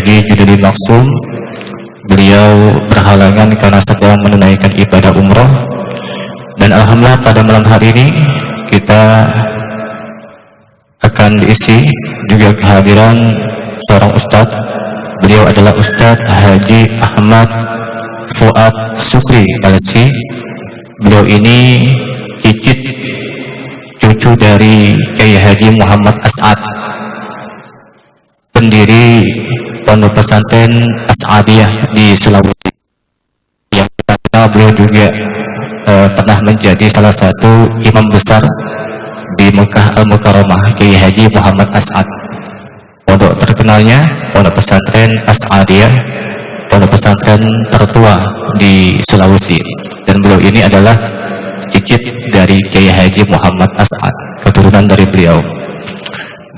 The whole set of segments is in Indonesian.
Haji Junaidy Maksum. Beliau berhalangan karena sedang menunaikan ibadah umroh. Dan alhamdulillah pada malam hari ini kita akan diisi juga kehadiran seorang ustadz. Beliau adalah Ustadz Haji Ahmad Fuad Sukri LC. Beliau ini cicit cucu dari Kiai Haji Muhammad As'ad, pendiri Pondok Pesantren As'adiyah di Sulawesi. Yang pertama, beliau juga pernah menjadi salah satu imam besar di Mekah Al-Mukarramah, Kiai Haji Muhammad As'ad. Pondok terkenalnya Pondok Pesantren As'adiyah, pondok pesantren tertua di Sulawesi. Dan beliau ini adalah cicit dari Kiai Haji Muhammad As'ad, keturunan dari beliau.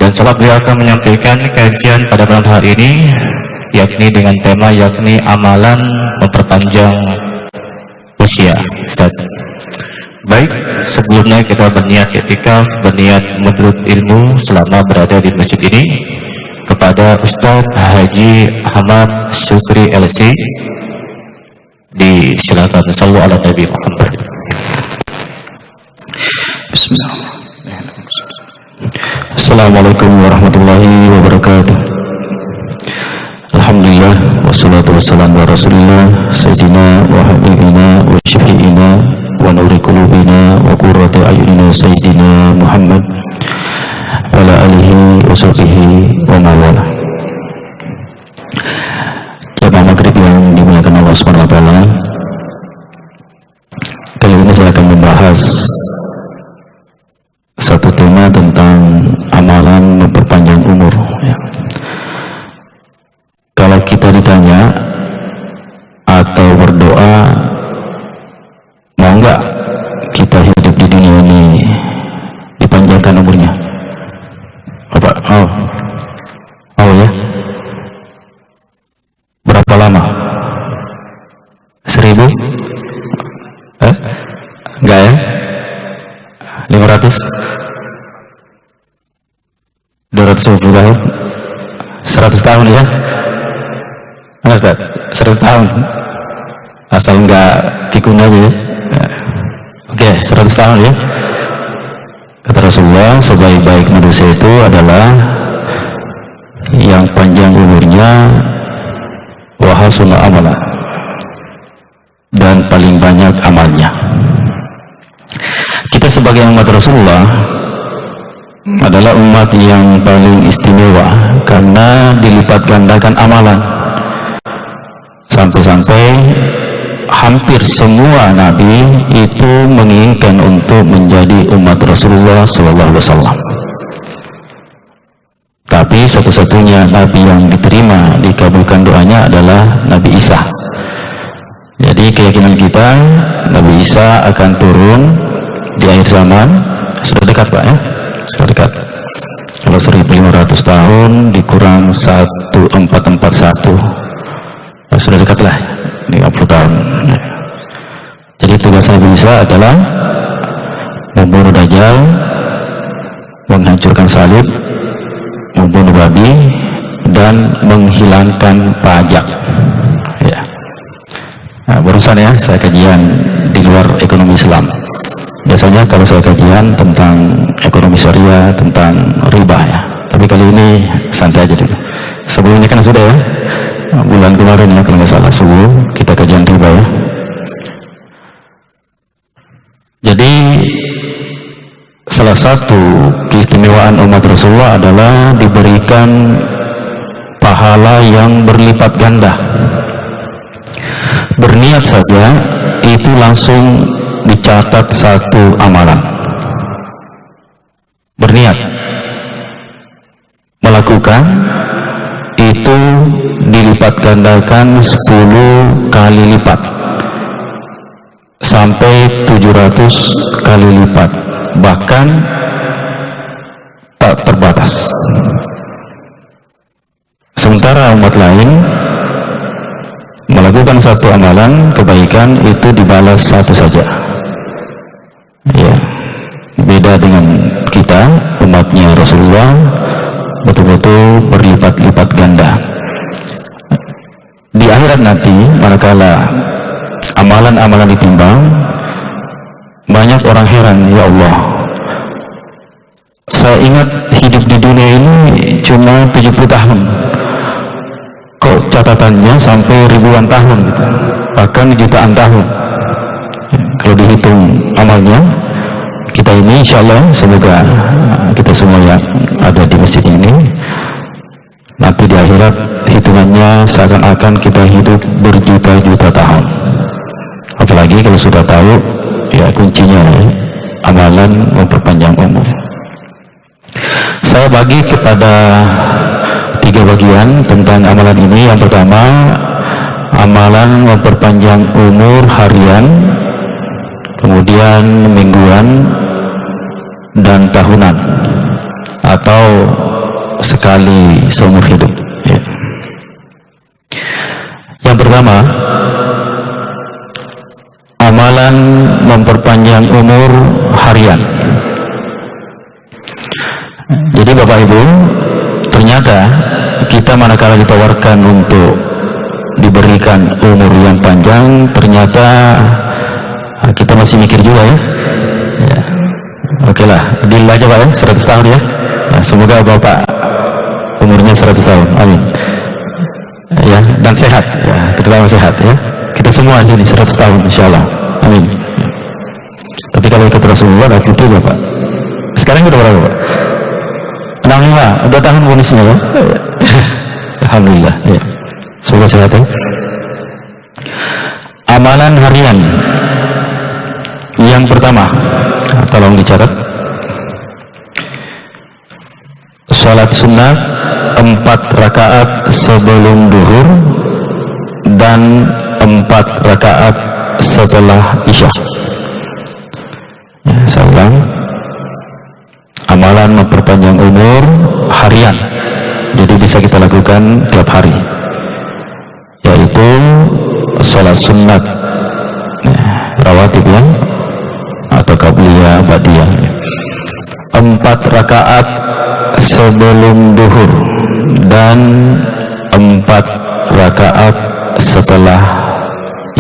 Dan sebab beliau akan menyampaikan kajian pada malam hari ini, yakni dengan tema yakni amalan memperpanjang usia. Ustaz. Baik, sebelumnya kita berniat i'tikaf, berniat menuntut ilmu selama berada di masjid ini kepada Ustadz Haji Ahmad Sukri LC. Disilakan sallu ala Nabi Muhammad. Assalamualaikum warahmatullahi wabarakatuh. Alhamdulillah wassalatu wassalamu ala Rasulillah sayyidina wa habibina wa syafi'ina wa nuri qulubina wa qurrati ayunina sayyidina Muhammad wa ala alihi wa sahbihi wa mawala. Jamaah maghrib yang dimuliakan Allah Subhanahu wa taala, kali ini saya akan membahas satu tema tentang amalan memperpanjang umur ya. Kalau kita ditanya atau berdoa, mau enggak kita hidup di dunia ini dipanjangkan umurnya? Apa? Oh ya? Berapa lama? 1000? Enggak ya? 500? 250 tahun? 100 tahun ya? Ustaz, 100 tahun? Asal enggak pikun aja ya? Oke, 100 tahun ya? Kata Rasulullah, sebaik-baik manusia itu adalah yang panjang umurnya wa hasuna amala, dan paling banyak amalnya. Kita sebagai umat Rasulullah adalah umat yang paling istimewa karena dilipat gandakan amalan. Sampai-sampai hampir semua nabi itu menginginkan untuk menjadi umat Rasulullah SAW. Tapi satu-satunya nabi yang diterima, dikabulkan doanya adalah Nabi Isa. Jadi keyakinan kita, Nabi Isa akan turun di akhir zaman. Sudah dekat Pak ya? Sudah dekat. Kalau 1500 tahun dikurang 1441, sudah dekat lah, 50 tahun. Jadi tugas Nabi Isa adalah membunuh Dajjal, menghancurkan salib, membunuh babi, dan menghilangkan pajak ya. Nah, barusan ya saya kajian di luar ekonomi Islam. Biasanya kalau saya kajian tentang ekonomi syariah, tentang riba ya, tapi kali ini santai aja dulu. Sebelumnya kan sudah ya, bulan kemarin ya kalau nggak salah subuh kita kajian riba ya. Jadi salah satu keistimewaan umat Rasulullah adalah diberikan pahala yang berlipat ganda. Berniat saja itu langsung dicatat satu amalan. Berniat melakukan itu dilipat gandakan 10 kali lipat sampai 700 kali lipat, bahkan tak terbatas. Sementara umat lain melakukan satu amalan kebaikan itu dibalas satu saja ya. Beda dengan kita umatnya Rasulullah, betul-betul berlipat-lipat ganda. di akhirat nanti manakala amalan-amalan ditimbang, banyak orang heran, ya Allah, saya ingat hidup di dunia ini cuma 70 tahun, kok catatannya sampai ribuan tahun gitu, bahkan jutaan tahun. Kalau dihitung amalnya, kita ini insya Allah, semoga kita semua yang ada di masjid ini nanti di akhirat hitungannya seakan-akan kita hidup berjuta-juta tahun. Apalagi kalau sudah tahu ya kuncinya amalan memperpanjang umur. Saya bagi kepada 3 bagian tentang amalan ini. Yang pertama, amalan memperpanjang umur harian, kemudian mingguan dan tahunan, atau sekali seumur hidup. Yang pertama, amalan memperpanjang umur harian. Jadi Bapak Ibu, ternyata kita manakala ditawarkan untuk diberikan umur yang panjang, ternyata kita masih mikir juga ya. Oke lah, deal aja Pak ya, 100 tahun ya. Nah, semoga Bapak umurnya 100 tahun, amin. Ya, dan sehat, ya, terutama sehat ya. Kita semua sini 100 tahun insyaallah, amin. Tapi kalau ikut Rasulullah dah putih Bapak. Sekarang udah berapa Pak? 65, 2 tahun bonusnya ya. Alhamdulillah ya. Semoga sehat ya. Amalan harian. Yang pertama, tolong dicatat. Salat sunnah 4 rakaat sebelum duhur dan 4 rakaat setelah isya. Ya, saya ulang. Amalan memperpanjang umur harian, jadi bisa kita lakukan tiap hari, yaitu salat sunnat rawatib ya, atau qabliyah ba'diyah, 4 rakaat sebelum duhur dan 4 rakaat setelah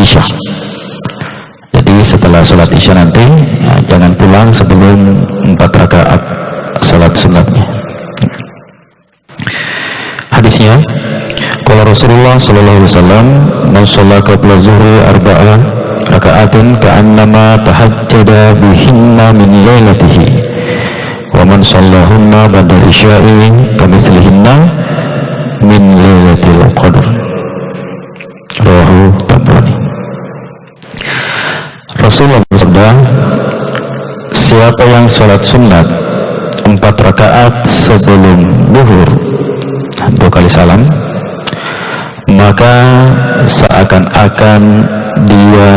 isya. Jadi setelah sholat isya nanti ya, jangan pulang sebelum 4 rakaat sholat sunatnya. Hadisnya, qala Rasulullah sallallahu alaihi wasallam, man shalla qabla zuhri 4 raka'atin ka'annama tahajjada bihinna min lailatihi wa man shallahunna ba'da isya'i kamitslihinna min lailatul qadr. Rawahu Tabrani. Rasulullah bersabda, siapa yang sholat sunat 4 rakaat sebelum duhur 2 kali salam, maka seakan-akan dia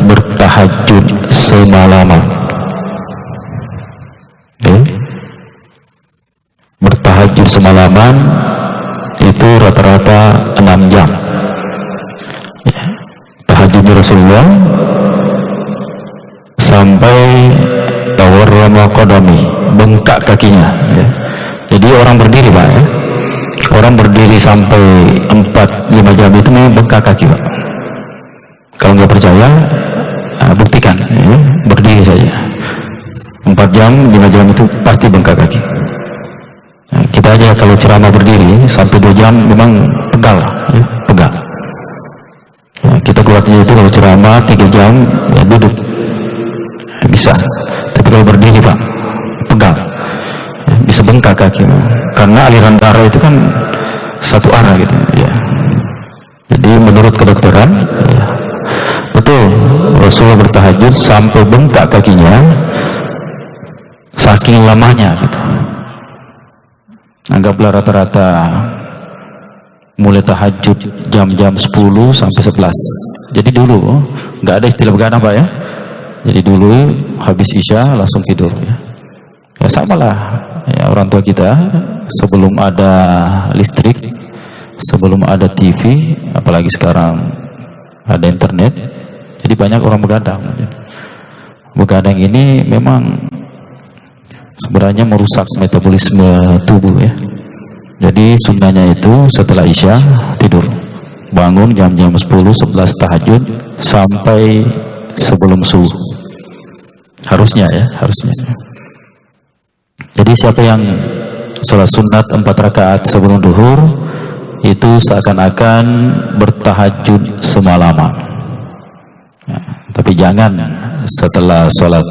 bertahajud semalaman. Bertahajud semalaman itu rata-rata 6 jam. Tahajudnya Rasulullah sampai tawarrama qadami, bengkak kakinya ya. Jadi orang berdiri Pak ya, orang berdiri sampai 4-5 jam itu memang bengkak kaki Pak. Kalau nggak percaya buktikan ya, berdiri saja 4 jam 5 jam itu pasti bengkak kaki. Nah, kita aja kalau ceramah berdiri sampai 2 jam memang pegal ya, pegal. Nah, kita kuatnya itu kalau ceramah 3 jam ya duduk bisa, tapi kalau berdiri Pak pegang ya, bisa bengkak kaki karena aliran darah itu kan satu arah gitu ya. Jadi menurut kedokteran ya, betul Rasulullah bertahajud sampai bengkak kakinya saking lamanya gitu. Anggaplah rata-rata mulai tahajud jam-jam 10 sampai 11. Jadi dulu nggak ada istilah begadang Pak ya. Jadi dulu habis isya langsung tidur ya. Ya samalah ya, orang tua kita sebelum ada listrik, sebelum ada TV, apalagi sekarang ada internet, jadi banyak orang begadang. Begadang ini memang sebenarnya merusak metabolisme tubuh ya. Jadi sunnahnya itu setelah isya tidur bangun jam-jam 10-11 tahajud sampai sebelum subuh. Harusnya ya, harusnya. Jadi siapa yang sholat sunat 4 rakaat sebelum duhur, itu seakan-akan bertahajud semalaman. Ya, tapi jangan setelah sholat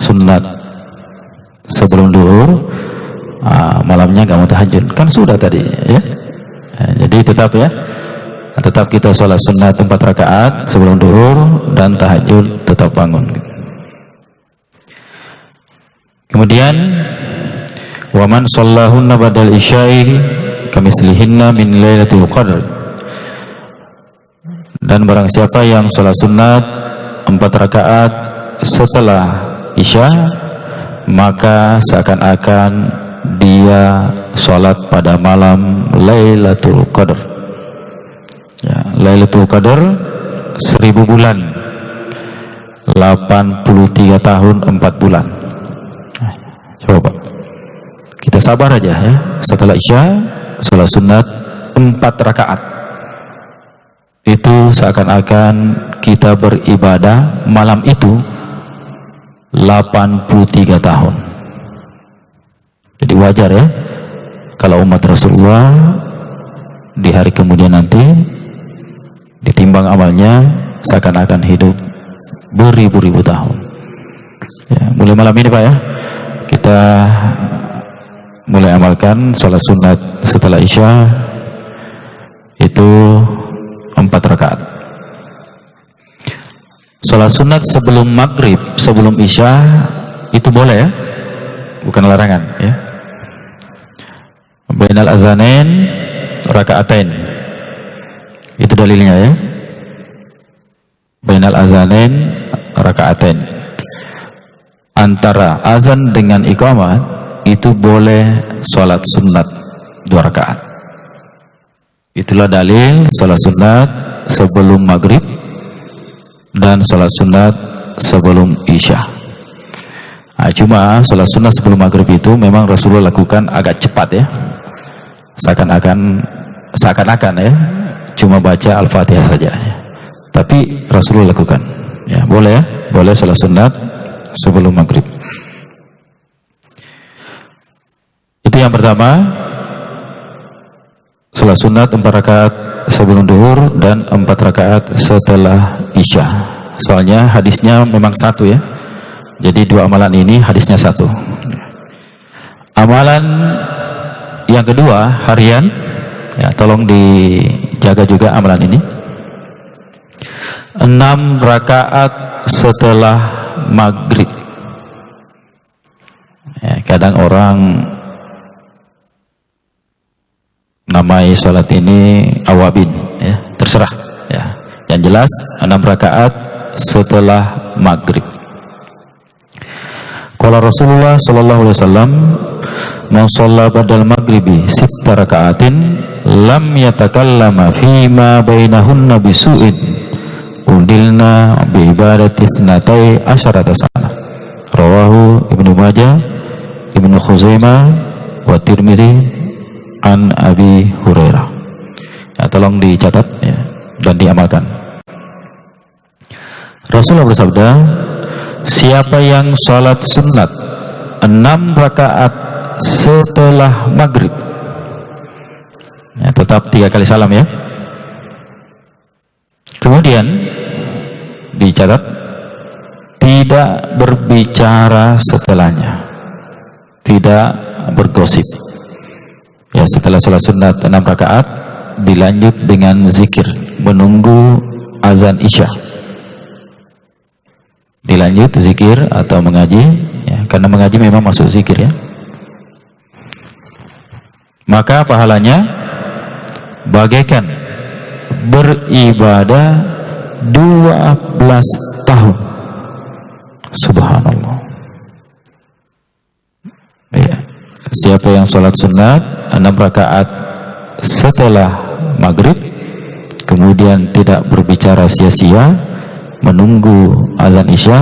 sunat sebelum duhur, malamnya nggak mau tahajud, kan sudah tadi ya. Jadi tetap ya, tetap kita sholat sunat 4 rakaat sebelum duhur dan tahajud tetap bangun. Kemudian waman shallahunna badal isya'i kamitslihinna min lailatul qadr, dan barang siapa yang sholat sunat 4 rakaat setelah isya, maka seakan-akan dia sholat pada malam Lailatul Qadar. Ya, Lailatul Qadar 1000 bulan, 83 tahun 4 bulan. Coba kita sabar aja ya, setelah isya sholat sunat 4 rakaat, itu seakan-akan kita beribadah malam itu 83 tahun. Jadi wajar ya kalau umat Rasulullah di hari kemudian nanti ditimbang amalnya seakan-akan hidup beribu-ribu tahun. Ya, mulai malam ini Pak ya, kita mulai amalkan sholat sunat setelah isya itu 4 rakaat. Sholat sunat sebelum maghrib, sebelum isya itu boleh ya, bukan larangan ya. Bainal azanain rakaatain, itu dalilnya ya. Bainal azanain rakaatain, antara azan dengan iqamah itu boleh sholat sunat 2 rakaat. Itulah dalil sholat sunat sebelum maghrib dan sholat sunat sebelum isya. Nah, cuma sholat sunat sebelum maghrib itu memang Rasulullah lakukan agak cepat ya, seakan-akan ya, cuma baca Al-Fatihah saja ya. Tapi Rasulullah lakukan ya, boleh ya, boleh sholat sunat sebelum maghrib. Itu yang pertama, sholat sunat 4 rakaat sebelum duhur dan 4 rakaat setelah isya. Soalnya hadisnya memang satu ya, jadi 2 amalan ini hadisnya satu. Amalan yang kedua harian ya, tolong dijaga juga amalan ini. 6 rakaat setelah maghrib ya, kadang orang namai sholat ini awabin ya, terserah ya. Yang jelas 6 rakaat setelah maghrib. Qala Rasulullah sallallahu alaihi wasallam, man shalla badal maghribi 6 rakaatin lam yatakallama fima bainahunna bisu'in udilna bi ibadati tsnatai asyarata sana. Rawahu Ibnu Majah, Ibnu Khuzaimah wa Tirmizi an Abi Hurairah. Ya, tolong dicatat ya, dan diamalkan. Rasulullah bersabda, siapa yang sholat sunat 6 rakaat setelah maghrib ya, tetap 3 kali salam ya, kemudian dicatat tidak berbicara setelahnya, tidak bergosip ya. Setelah sholat sunat 6 rakaat dilanjut dengan zikir menunggu azan isya, dilanjut zikir atau mengaji ya, karena mengaji memang masuk zikir ya. Maka pahalanya bagaikan beribadah 12 tahun. Subhanallah ya. Siapa yang sholat sunat 6 rakaat setelah maghrib kemudian tidak berbicara sia-sia menunggu azan isya,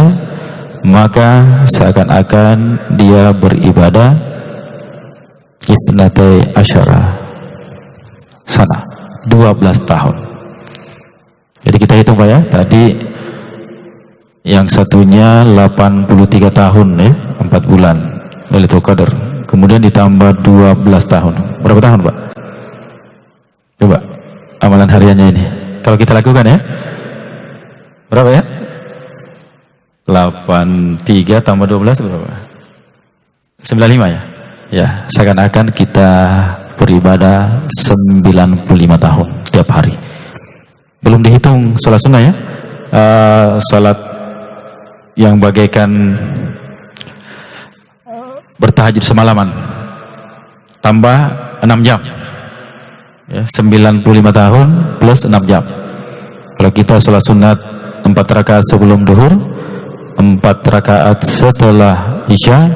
maka seakan-akan dia beribadah itsnatai asyara sana, 12 tahun. kita hitung Pak ya, tadi yang satunya 83 tahun ya, 4 bulan Lailatul Qadar, kemudian ditambah 12 tahun, berapa tahun Pak? Coba amalan hariannya ini kalau kita lakukan ya, berapa ya? 83 tambah 12 berapa? 95 ya? Ya, seakan-akan kita beribadah 95 tahun tiap hari. Belum dihitung sholat sunnah ya, sholat yang bagaikan bertahajud semalaman, tambah 6 jam ya, 95 tahun plus 6 jam. Kalau kita sholat sunat 4 rakaat sebelum duhur, 4 rakaat setelah isya,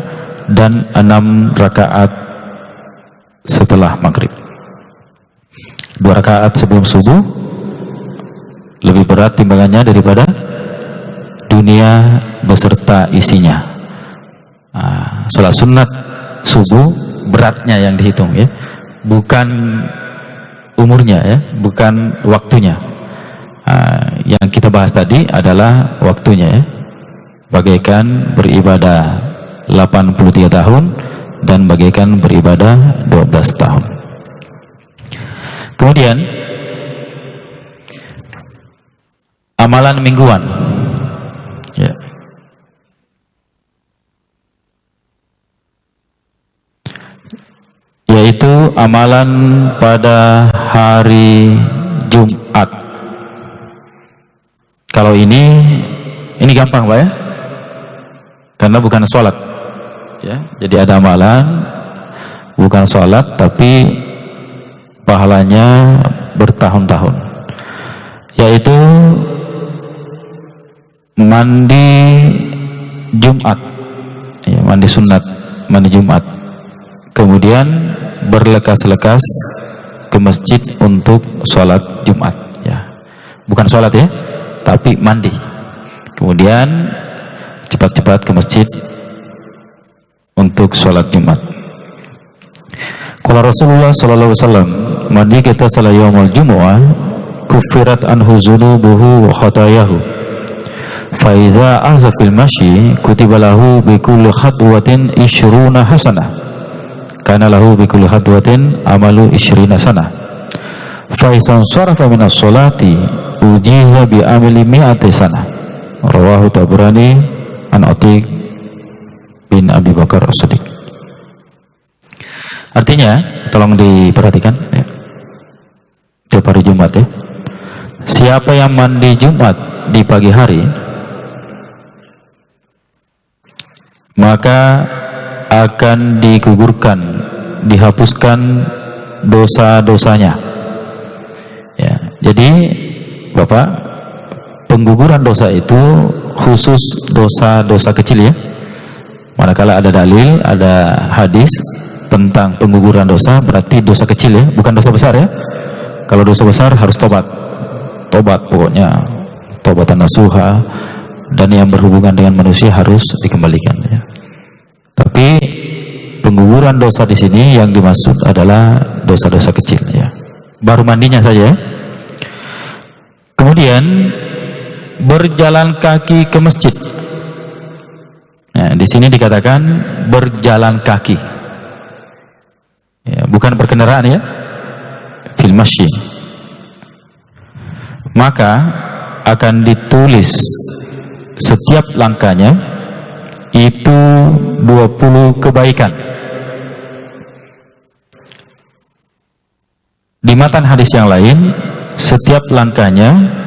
dan 6 rakaat setelah maghrib. 2 rakaat sebelum subuh lebih berat timbangannya daripada dunia beserta isinya. Sholat sunat subuh beratnya yang dihitung ya, bukan umurnya ya, bukan waktunya. Yang kita bahas tadi adalah waktunya ya, bagaikan beribadah 83 tahun dan bagaikan beribadah 12 tahun. Kemudian amalan mingguan ya. Yaitu amalan pada hari Jumat. Kalau ini gampang Pak ya, karena bukan sholat ya, jadi ada amalan bukan sholat tapi pahalanya bertahun-tahun, yaitu mandi Jumat ya, mandi sunat, mandi Jumat, kemudian berlekas-lekas ke masjid untuk sholat Jumat ya, bukan sholat ya, tapi mandi, kemudian cepat-cepat ke masjid untuk sholat Jumat. Kalau Rasulullah sallallahu alaihi wasallam, mandi kita salat yaumul jumu'ah kufirat anhu dzunubuhu wa khatayahu, fa iza ahza fil masyi kutiba lahu bi kulli khatwatin 20 hasanah, kana lahu bi kulli khatwatin amalu 20 sanah, fa iza sarafa min as-salati ujiza bi amali 100 sanah. Rawahu Tabrani an Atiq bin Abi Bakar As-Siddiq. Artinya, tolong diperhatikan ya, tiap hari Jumat ya, siapa yang mandi Jumat di pagi hari, maka akan digugurkan, dihapuskan dosa-dosanya ya. Jadi Bapak, pengguguran dosa itu khusus dosa-dosa kecil ya. Manakala ada dalil, ada hadis tentang pengguguran dosa, berarti dosa kecil ya, bukan dosa besar ya. Kalau dosa besar harus tobat pokoknya, tobatan nasuha, dan yang berhubungan dengan manusia harus dikembalikan ya. Tapi pengguguran dosa di sini yang dimaksud adalah dosa-dosa kecil ya, baru mandinya saja ya. Kemudian berjalan kaki ke masjid. Nah, di sini dikatakan berjalan kaki ya, bukan berkendaraan ya, fil masyi. Maka akan ditulis setiap langkahnya itu 20 kebaikan. Di matan hadis yang lain, setiap langkahnya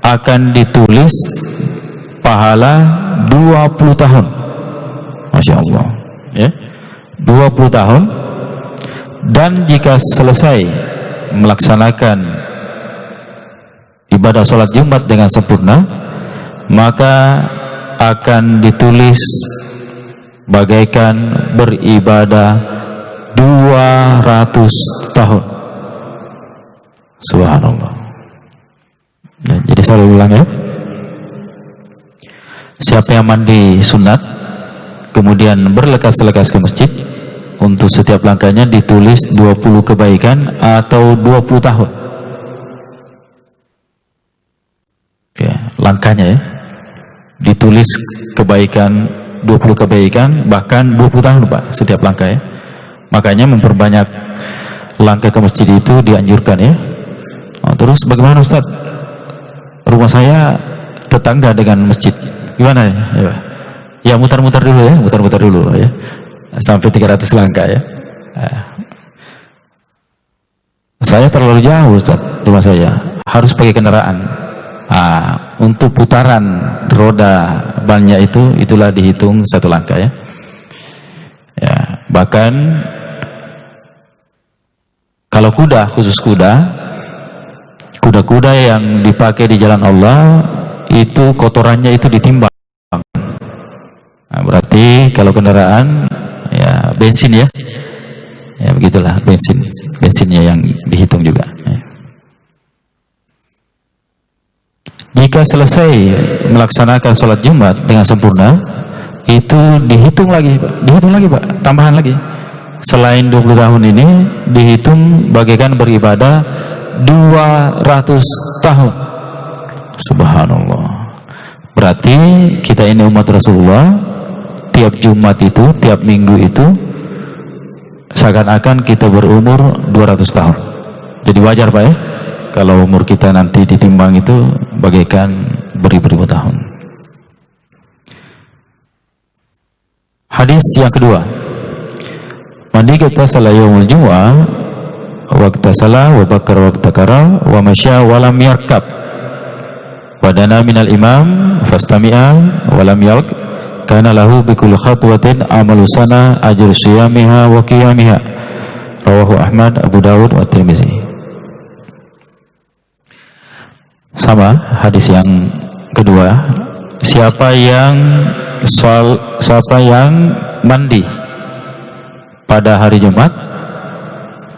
akan ditulis pahala 20 tahun. Masya Allah ya, 20 tahun. Dan jika selesai melaksanakan ibadah sholat Jumat dengan sempurna, maka akan ditulis bagaikan beribadah 200 tahun. Subhanallah ya, jadi saya ulang ya, siapa yang mandi sunat kemudian berlekas-lekas ke masjid, untuk setiap langkahnya ditulis 20 kebaikan atau 20 tahun. langkahnya ya. Ditulis kebaikan 20 kebaikan, bahkan 20 tahun Pak setiap langkah ya. Makanya memperbanyak langkah ke masjid itu dianjurkan ya. Terus bagaimana Ustaz? Rumah saya tetangga dengan masjid. Gimana ya? Ya mutar-mutar dulu ya, mutar-mutar dulu ya. Sampai 300 langkah ya. Saya terlalu jauh Ustaz, rumah saya. Harus pakai kendaraan. Untuk putaran roda bannya itulah dihitung 1 langkah ya. Ya, bahkan kalau kuda, khusus kuda-kuda yang dipakai di jalan Allah itu kotorannya itu ditimbang. Berarti kalau kendaraan ya bensin ya. Ya begitulah, bensinnya yang dihitung juga. Jika selesai melaksanakan sholat Jumat dengan sempurna, itu dihitung lagi Pak, tambahan lagi. Selain 20 tahun ini, dihitung bagaikan beribadah 200 tahun. Subhanallah. Berarti kita ini umat Rasulullah, tiap Jumat itu, tiap minggu itu, seakan-akan kita berumur 200 tahun. Jadi wajar Pak ya, kalau umur kita nanti ditimbang itu bagaikan beribu-ribu tahun. Hadis yang kedua, mandi kita salah yaumul jumu'ah waqta salah wa bakar waqta kara wa masya wa lam yarkab wa dana minal imam fastami'a wa lam yalq kana lahu bikul khatwatin amalu sana ajru siyamiha wa qiyamiha. Rawahu Ahmad, Abu Dawud wa Tirmizi. Sama hadis yang kedua, siapa yang mandi pada hari Jumat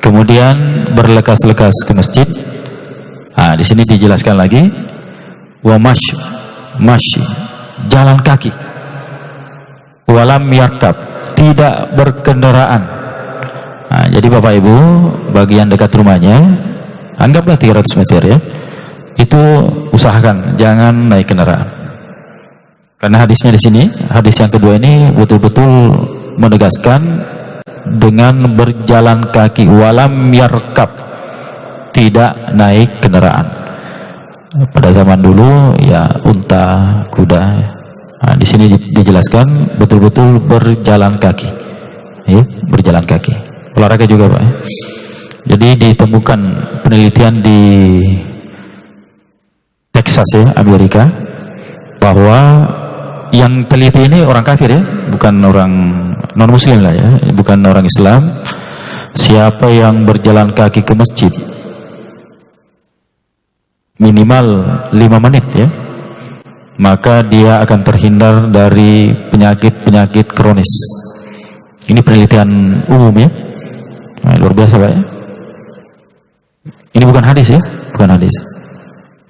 kemudian berlekas-lekas ke masjid. Di sini dijelaskan lagi wa masy jalan kaki, walam yarkab tidak berkendaraan. Jadi Bapak Ibu, bagian dekat rumahnya anggaplah 300 meter ya, itu usahakan jangan naik kendaraan. Karena hadisnya di sini, hadis yang kedua ini betul-betul menegaskan dengan berjalan kaki, walam yarkab, tidak naik kendaraan. Pada zaman dulu ya unta, kuda. Di sini dijelaskan betul-betul berjalan kaki, ya, berjalan kaki. Olahraga juga Pak. Jadi ditemukan penelitian di Texas ya, Amerika, bahwa yang teliti ini orang kafir ya, bukan orang non muslim lah ya, bukan orang Islam. Siapa yang berjalan kaki ke masjid minimal 5 menit ya, maka dia akan terhindar dari penyakit-penyakit kronis. Ini penelitian umum ya. Luar biasa Pak ya. Ini bukan hadis ya, bukan hadis,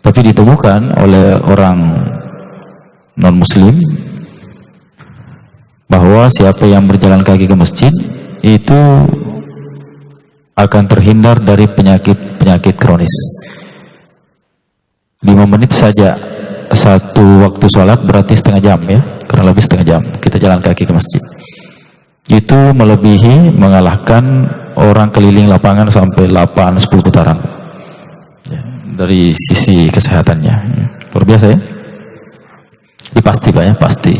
tapi ditemukan oleh orang non muslim bahwa siapa yang berjalan kaki ke masjid itu akan terhindar dari penyakit kronis. 5 menit saja satu waktu sholat berarti setengah jam ya, kurang lebih setengah jam kita jalan kaki ke masjid. Itu melebihi, mengalahkan orang keliling lapangan sampai 8-10 putaran ya, dari sisi kesehatannya. Luar biasa ya. Ini pasti Pak ya, pasti.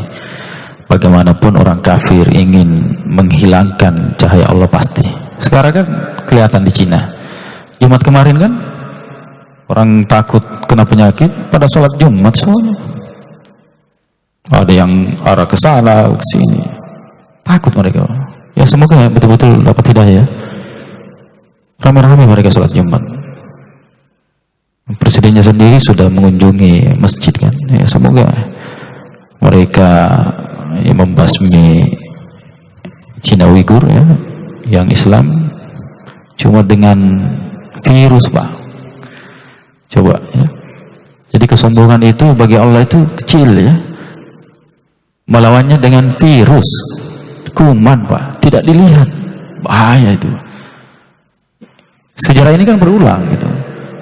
Bagaimanapun orang kafir ingin menghilangkan cahaya Allah pasti. Sekarang kan kelihatan di Cina. Jumat kemarin kan orang takut kena penyakit pada sholat Jumat semuanya. Ada yang arah ke sana, ke sini. Takut mereka. Ya semoga betul-betul dapat hidayah. Ramai-ramai mereka sholat Jumat. Presidennya sendiri sudah mengunjungi masjid kan. Ya semoga mereka yang membasmi Cina Uighur ya, yang Islam cuma dengan virus Pak. Coba ya. Jadi kesombongan itu bagi Allah itu kecil ya. Melawannya dengan virus, kuman Pak, tidak dilihat. Bahaya itu. Sejarah ini kan berulang gitu.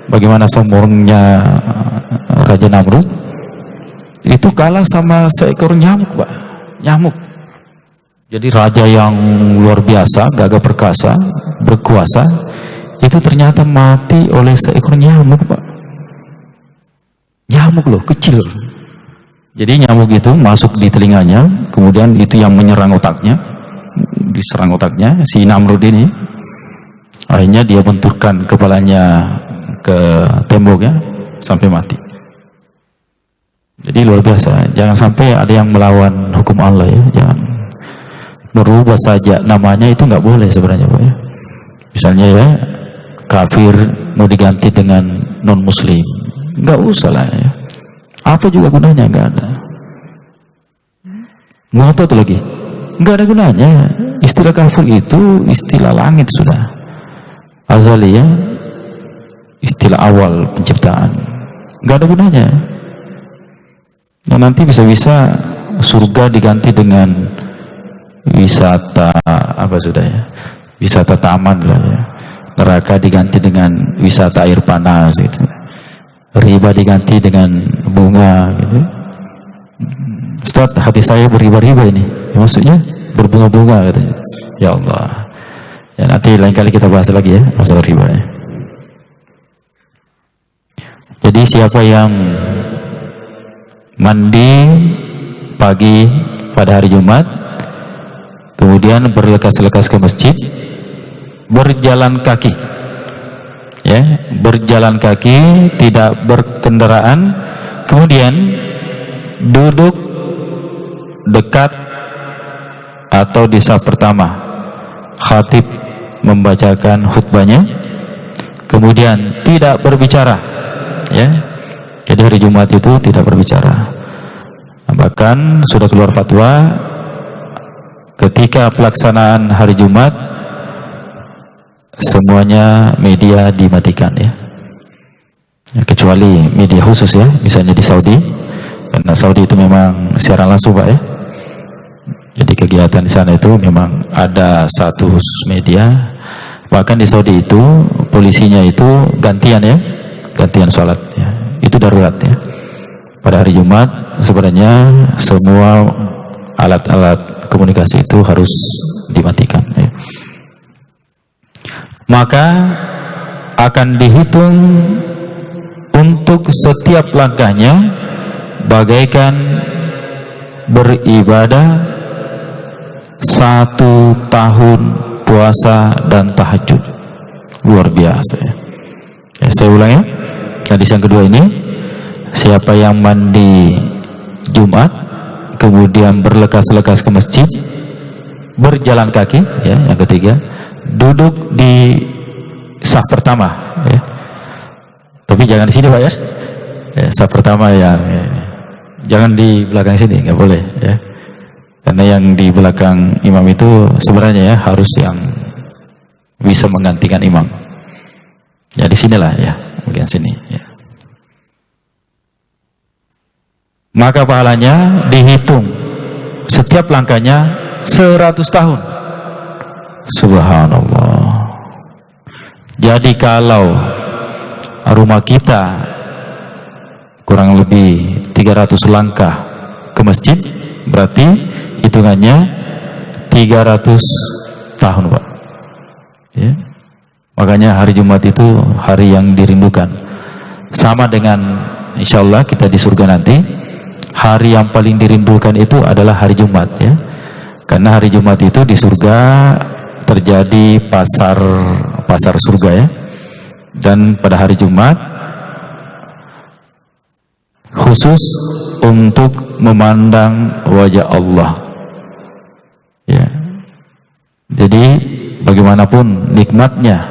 Bagaimana sombongnya Raja Namrud itu kalah sama seekor nyamuk, Pak. Nyamuk. Jadi raja yang luar biasa, gagah perkasa, berkuasa, itu ternyata mati oleh seekor nyamuk, Pak. Nyamuk loh, kecil. Jadi nyamuk itu masuk di telinganya, kemudian itu yang menyerang otaknya, diserang otaknya si Namrud ini. Akhirnya dia benturkan kepalanya ke tembok ya, sampai mati. Jadi luar biasa. Jangan sampai ada yang melawan hukum Allah ya, jangan. Merubah saja namanya itu nggak boleh sebenarnya, Pak ya. Misalnya ya, kafir mau diganti dengan non muslim, nggak usah lah ya. Apa juga gunanya, nggak ada. Ngotot lagi, nggak ada gunanya. Istilah kafir itu istilah langit sudah, azali ya, istilah awal penciptaan, nggak ada gunanya. Nah, nanti bisa-bisa surga diganti dengan wisata apa sudah ya, wisata taman lah ya. Neraka diganti dengan wisata air panas gitu. Riba diganti dengan bunga gitu. Ustaz, hati saya beriba-riba ini ya, maksudnya berbunga-bunga katanya. Ya Allah ya, nanti lain kali kita bahas lagi ya masalah riba ya. Jadi siapa yang mandi pagi pada hari Jumat, kemudian berlekas-lekas ke masjid, berjalan kaki ya, berjalan kaki, tidak berkendaraan, kemudian duduk dekat atau di saf pertama, khatib membacakan khutbahnya, kemudian tidak berbicara ya. Jadi hari Jumat itu tidak berbicara. Bahkan sudah keluar fatwa ketika pelaksanaan hari Jumat semuanya media dimatikan ya, kecuali media khusus ya, misalnya di Saudi, karena Saudi itu memang siaran langsung Pak ya. Jadi kegiatan di sana itu memang ada satu khusus media. Bahkan di Saudi itu polisinya itu gantian ya, gantian sholat ya. Itu darurat ya. Pada hari Jumat sebenarnya semua alat-alat komunikasi itu harus dimatikan ya. Maka akan dihitung untuk setiap langkahnya bagaikan beribadah 1 tahun puasa dan tahajud. Luar biasa ya. Saya ulang ya. Hadis yang kedua ini, siapa yang mandi Jumat kemudian berlekas-lekas ke masjid, berjalan kaki ya, yang ketiga duduk di saf pertama ya. Tapi jangan di sini Pak ya, ya saf pertama yang ya. Jangan di belakang sini, nggak boleh ya, karena yang di belakang imam itu sebenarnya ya harus yang bisa menggantikan imam ya. Di sinilah ya, bagian sini ya. Maka pahalanya dihitung setiap langkahnya 100 tahun. Subhanallah. Jadi kalau rumah kita kurang lebih 300 langkah ke masjid, berarti hitungannya 300 tahun Pak ya. Makanya hari Jumat itu hari yang dirindukan. Sama dengan insyaallah kita di surga nanti, hari yang paling dirindukan itu adalah hari Jumat ya. Karena hari Jumat itu di surga terjadi pasar surga ya. Dan pada hari Jumat khusus untuk memandang wajah Allah ya. Jadi bagaimanapun nikmatnya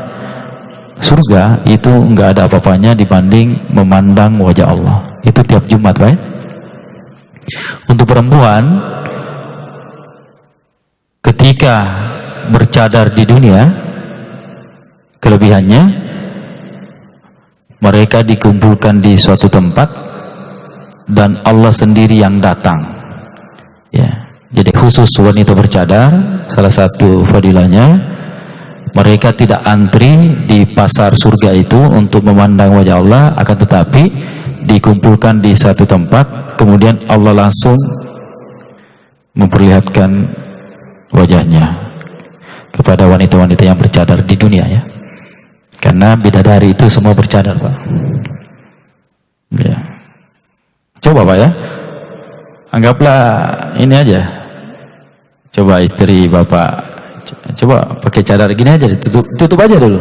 surga itu enggak ada apa-apanya dibanding memandang wajah Allah. Itu tiap Jumat Pak ya. Untuk perempuan ketika bercadar di dunia, kelebihannya mereka dikumpulkan di suatu tempat dan Allah sendiri yang datang ya. Jadi khusus wanita bercadar, salah satu fadilahnya mereka tidak antri di pasar surga itu untuk memandang wajah Allah, akan tetapi dikumpulkan di satu tempat, kemudian Allah langsung memperlihatkan wajahnya kepada wanita-wanita yang bercadar di dunia ya. Karena bidadari itu semua bercadar, Pak. Ya. Coba Pak ya, anggaplah ini aja. Coba istri Bapak, coba pakai cadar gini aja, tutup aja dulu.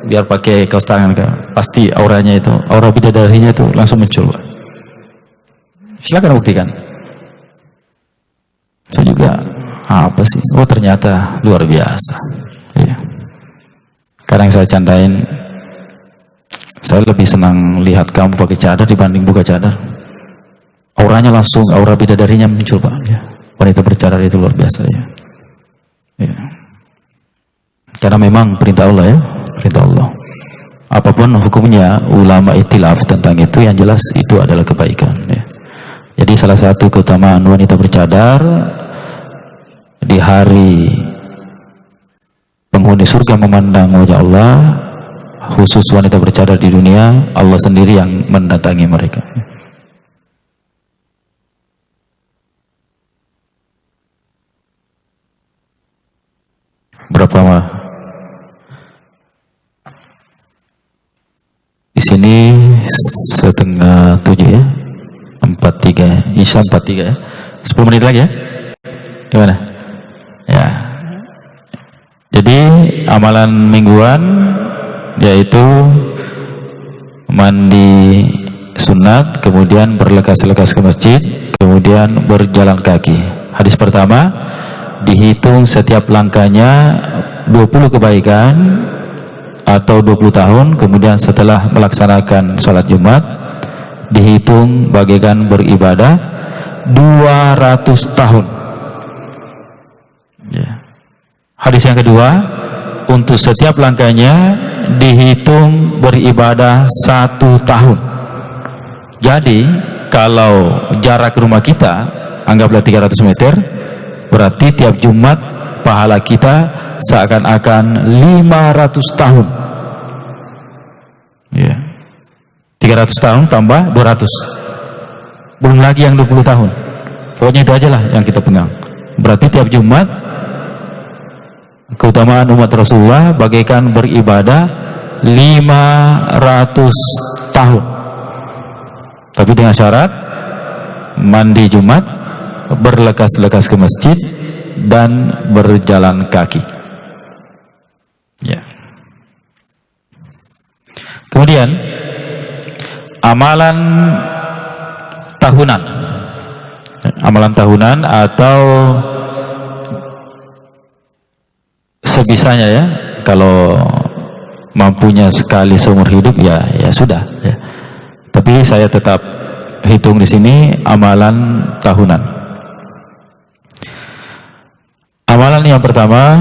Biar pakai kaos tangan, pasti auranya itu, aura bidadarinya itu langsung muncul, Pak. Silakan buktikan. Saya juga, apa sih? Oh ternyata luar biasa. Ya. Kadang saya candain, saya lebih senang lihat kamu pakai cadar dibanding buka cadar. Auranya langsung, aura bidadarinya muncul, Pak. Ya. Wanita bercadar itu luar biasa ya. Ya. Karena memang perintah Allah ya, perintah Allah. Apapun hukumnya, ulama ikhtilaf tentang itu, yang jelas itu adalah kebaikan. Ya. Jadi salah satu keutamaan wanita bercadar di hari penghuni surga memandang wajah Allah, khusus wanita bercadar di dunia, Allah sendiri yang mendatangi mereka. Berapa lama? Di sini 6:30 ya, 4:03, Isya 4:03 ya, 10 menit lagi ya. Gimana? Ya. Jadi amalan mingguan yaitu mandi sunat, kemudian berlekas-lekas ke masjid, kemudian berjalan kaki. Hadis pertama, dihitung setiap langkahnya 20 kebaikan atau 20 tahun, kemudian setelah melaksanakan sholat Jumat dihitung bagaikan beribadah 200 tahun. Ya. Hadis yang kedua, untuk setiap langkahnya dihitung beribadah 1 tahun. Jadi kalau jarak rumah kita anggaplah 300 meter, berarti tiap Jumat pahala kita seakan-akan 500 tahun. Ya. 300 tahun tambah 200. Belum lagi yang 20 tahun. Pokoknya itu aja lah yang kita pegang. Berarti tiap Jumat keutamaan umat Rasulullah bagaikan beribadah 500 tahun. Tapi dengan syarat mandi Jumat, berlekas-lekas ke masjid, dan berjalan kaki. Ya. Kemudian amalan tahunan. Amalan tahunan atau sebisanya ya, kalau mampunya sekali seumur hidup ya sudah ya. Tapi saya tetap hitung di sini amalan tahunan. Amalan yang pertama,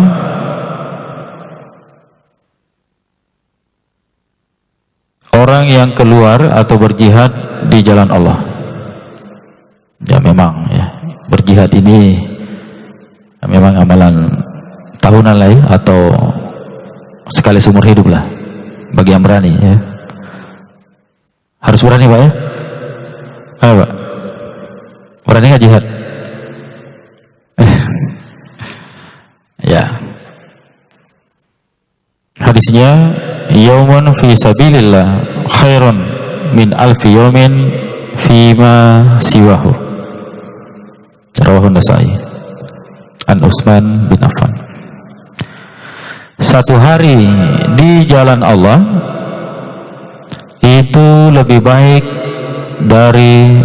orang yang keluar atau berjihad di jalan Allah. Ya memang ya, berjihad ini memang amalan tahunan lah ya, atau sekali seumur hidup lah bagi yang berani ya. Harus berani Pak ya. Ayo Pak, berani nggak jihad? Ya. Hadisnya, yaumun fi sabilillah khairun min alfi yaumin fima siwahu. Rawahu Nasa'i an Utsman bin Affan. Satu hari di jalan Allah itu lebih baik dari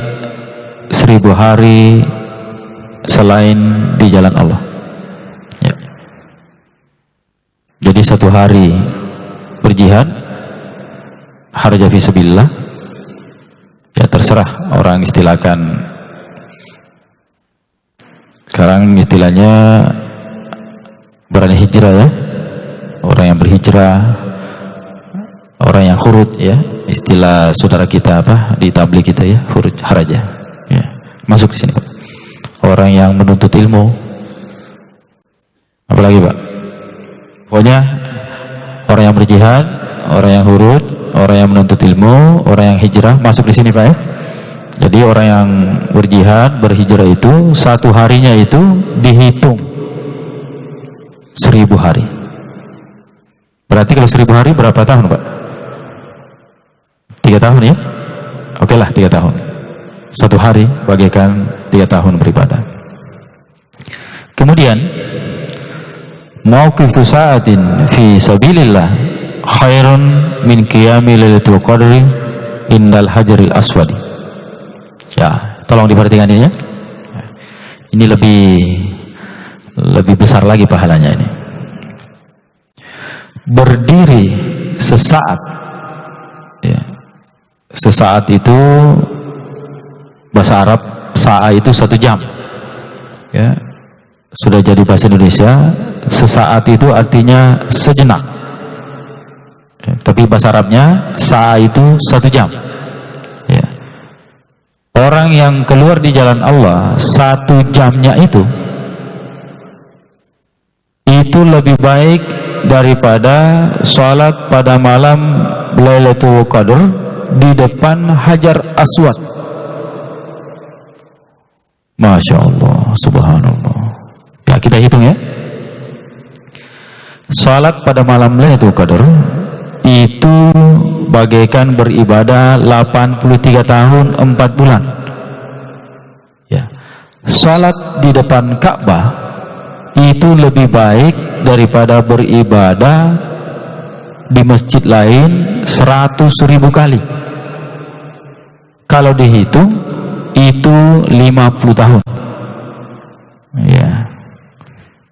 1000 hari selain di jalan Allah. Ya. Jadi satu hari berjihad, harja fi sabilillah, ya terserah orang istilahkan. Sekarang istilahnya berani hijrah ya, orang yang berhijrah, orang yang khurud ya, istilah saudara kita apa di tabligh kita ya, khurud haraja ya, masuk di sini Pak. Orang yang menuntut ilmu, apalagi Pak, pokoknya Orang yang berjihad, orang yang hurud, orang yang menuntut ilmu, orang yang hijrah masuk di sini Pak ya. Jadi orang yang berjihad, berhijrah itu satu harinya itu dihitung 1000 hari. Berarti kalau 1000 hari berapa tahun Pak? 3 tahun ya? Oke lah 3 tahun. Satu hari bagaikan 3 tahun beribadah. Kemudian mauqifu sa'atin fi sabilillah khairun min qiyami lailatul qadri indal hajaril aswad. Ya, tolong diperhatikan ini ya. Ini lebih besar lagi pahalanya ini. Berdiri sesaat, ya. Sesaat itu bahasa Arab, sa'a itu 1 jam. Ya. Sudah jadi bahasa Indonesia, sesaat itu artinya sejenak. Ya. Tapi bahasa Arabnya sa'a itu 1 jam. Ya. Orang yang keluar di jalan Allah 1 jamnya itu lebih baik daripada sholat pada malam Lailatul Qadar di depan Hajar Aswad. Masya Allah, subhanallah. Ya kita hitung ya. Sholat pada malam Lailatul Qadar itu bagaikan beribadah 83 tahun 4 bulan. Ya. Sholat di depan Ka'bah itu lebih baik daripada beribadah di masjid lain 100.000 kali. Kalau dihitung itu 50 tahun. Ya.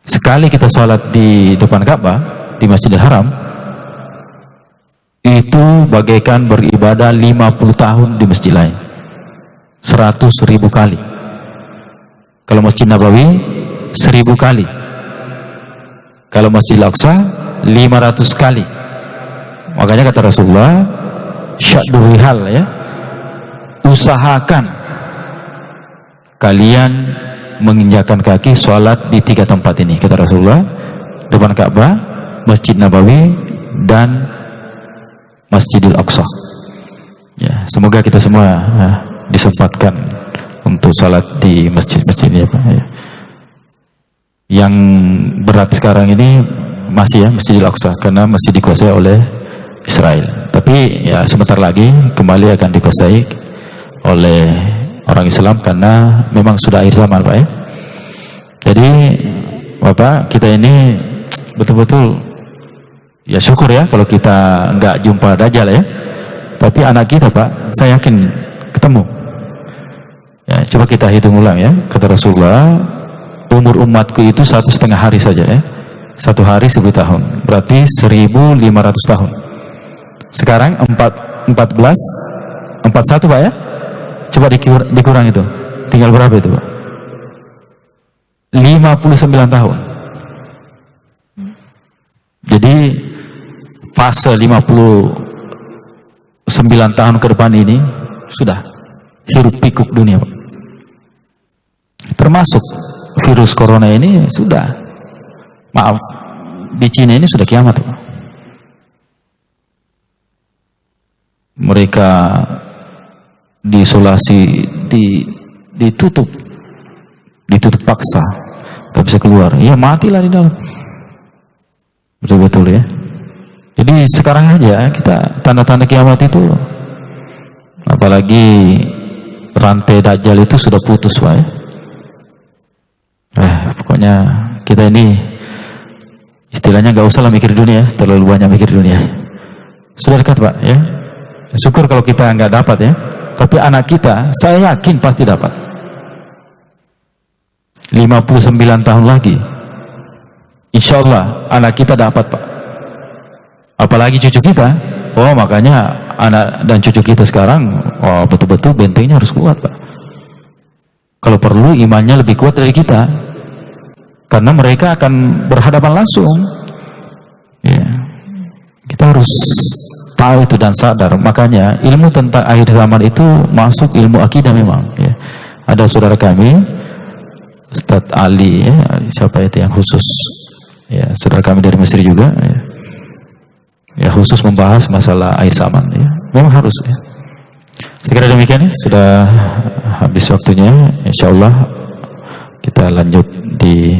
Sekali kita sholat di depan Ka'bah di Masjidil Haram itu bagaikan beribadah 50 tahun di masjid lain 100.000 kali. Kalau Masjid Nabawi 1000 kali. Kalau Masjid Al-Aqsa 500 kali. Makanya kata Rasulullah, syaddu rihal ya, usahakan kalian menginjakkan kaki sholat di 3 tempat ini, kata Rasulullah, depan Ka'bah, Masjid Nabawi, dan Masjidil Aqsa. Ya, semoga kita semua disempatkan untuk sholat di masjid-masjid ini ya Pak. Ya. Yang berat sekarang ini masih ya Masjidil Aqsa, karena masih dikuasai oleh Israel. Tapi ya sebentar lagi kembali akan dikuasai oleh orang Islam karena memang sudah akhir zaman Pak ya. Jadi Bapak, kita ini betul-betul ya syukur ya kalau kita nggak jumpa Dajjal ya. Tapi anak kita Pak, saya yakin ketemu. Ya, coba kita hitung ulang ya. Kata Rasulullah, umur umatku itu 1,5 hari saja ya. 1 hari 1000 tahun. Berarti 1500 tahun. Sekarang 41 Pak ya. Coba dikurang itu. Tinggal berapa itu Pak? 59 tahun. Jadi fase 59 tahun ke depan ini sudah hiruk pikuk dunia Pak. Termasuk virus corona ini sudah, maaf, di Cina ini sudah kiamat Pak. Mereka diisolasi, ditutup paksa, gak bisa keluar, ya matilah di dalam. Betul-betul ya. Jadi sekarang aja kita tanda-tanda kiamat itu, apalagi rantai Dajjal itu sudah putus Pak ya. Pokoknya kita ini istilahnya gak usah lah mikir dunia, terlalu banyak mikir dunia. Sudah dekat Pak ya. Syukur kalau kita nggak dapat ya. Tapi anak kita, saya yakin pasti dapat. 59 tahun lagi, insya Allah anak kita dapat Pak. Apalagi cucu kita. Oh makanya anak dan cucu kita sekarang, oh betul-betul bentengnya harus kuat Pak. Kalau perlu imannya lebih kuat dari kita, karena mereka akan berhadapan langsung. Ya, kita harus tahu itu dan sadar. Makanya ilmu tentang akhir zaman itu masuk ilmu akidah memang. Ya. Ada saudara kami, Ustadz Ali, ya, siapa itu yang khusus? Ya, saudara kami dari Mesir juga. Ya. ya khusus membahas masalah air saman ya. Memang harus ya. Sekira demikian ya, sudah habis waktunya. Insyaallah kita lanjut di